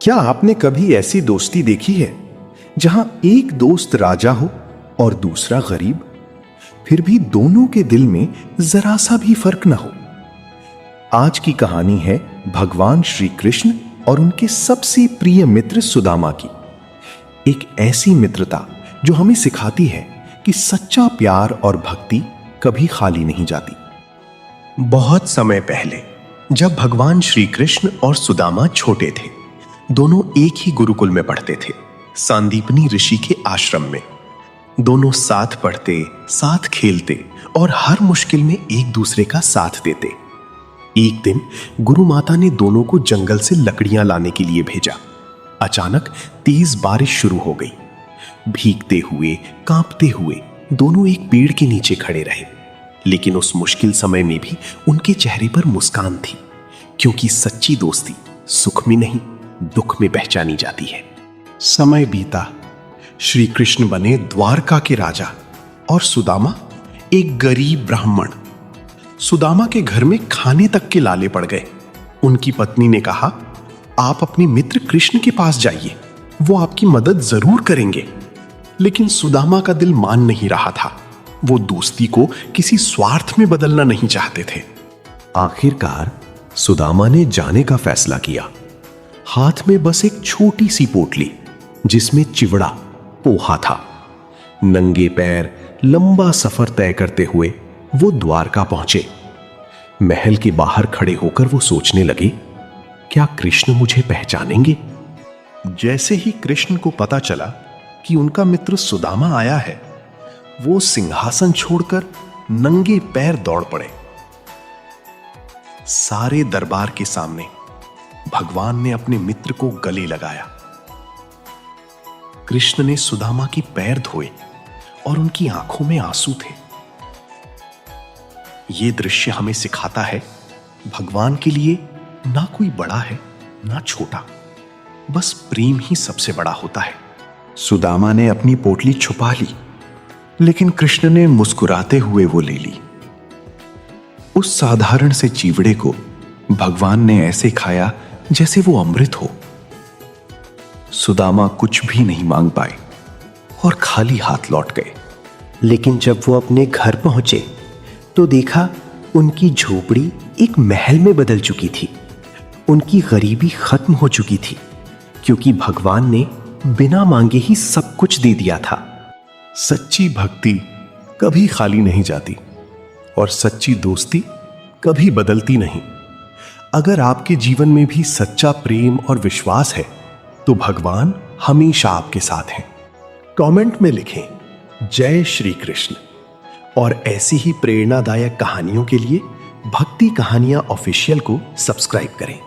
क्या आपने कभी ऐसी दोस्ती देखी है जहां एक दोस्त राजा हो और दूसरा गरीब, फिर भी दोनों के दिल में जरा सा भी फर्क ना हो? आज की कहानी है भगवान श्री कृष्ण और उनके सबसे प्रिय मित्र सुदामा की। एक ऐसी मित्रता जो हमें सिखाती है कि सच्चा प्यार और भक्ति कभी खाली नहीं जाती। बहुत समय पहले जब भगवान श्री कृष्ण और सुदामा छोटे थे, दोनों एक ही गुरुकुल में पढ़ते थे, सांदीपनी ऋषि के आश्रम में। दोनों साथ पढ़ते, साथ खेलते और हर मुश्किल में एक दूसरे का साथ देते। एक दिन गुरु माता ने दोनों को जंगल से लकड़ियां लाने के लिए भेजा। अचानक तेज बारिश शुरू हो गई। भीगते हुए, कांपते हुए दोनों एक पेड़ के नीचे खड़े रहे, लेकिन उस मुश्किल समय में भी उनके चेहरे पर मुस्कान थी, क्योंकि सच्ची दोस्ती सुख में नहीं, दुख में पहचानी जाती है। समय बीता, श्री कृष्ण बने द्वारका के राजा और सुदामा एक गरीब ब्राह्मण। सुदामा के घर में खाने तक के लाले पड़ गए। उनकी पत्नी ने कहा, आप अपने मित्र कृष्ण के पास जाइए, वो आपकी मदद जरूर करेंगे। लेकिन सुदामा का दिल मान नहीं रहा था। वो दोस्ती को किसी स्वार्थ में बदलना नहीं चाहते थे। आखिरकार सुदामा ने जाने का फैसला किया। हाथ में बस एक छोटी सी पोटली जिसमें चिवड़ा, पोहा था। नंगे पैर लंबा सफर तय करते हुए वो द्वारका पहुंचे। महल के बाहर खड़े होकर वो सोचने लगे, क्या कृष्ण मुझे पहचानेंगे? जैसे ही कृष्ण को पता चला कि उनका मित्र सुदामा आया है, वो सिंहासन छोड़कर नंगे पैर दौड़ पड़े। सारे दरबार के सामने भगवान ने अपने मित्र को गले लगाया। कृष्ण ने सुदामा की पैर धोए और उनकी आंखों में आंसू थे। यह दृश्य हमें सिखाता है, भगवान के लिए ना कोई बड़ा है ना छोटा, बस प्रेम ही सबसे बड़ा होता है। सुदामा ने अपनी पोटली छुपा ली, लेकिन कृष्ण ने मुस्कुराते हुए वो ले ली। उस साधारण से चिवड़े को भगवान ने ऐसे खाया जैसे वो अमृत हो। सुदामा कुछ भी नहीं मांग पाए और खाली हाथ लौट गए। लेकिन जब वो अपने घर पहुंचे तो देखा उनकी झोपड़ी एक महल में बदल चुकी थी। उनकी गरीबी खत्म हो चुकी थी, क्योंकि भगवान ने बिना मांगे ही सब कुछ दे दिया था। सच्ची भक्ति कभी खाली नहीं जाती और सच्ची दोस्ती कभी बदलती नहीं। अगर आपके जीवन में भी सच्चा प्रेम और विश्वास है तो भगवान हमेशा आपके साथ हैं। कमेंट में लिखें जय श्री कृष्ण और ऐसी ही प्रेरणादायक कहानियों के लिए भक्ति कहानियां ऑफिशियल को सब्सक्राइब करें।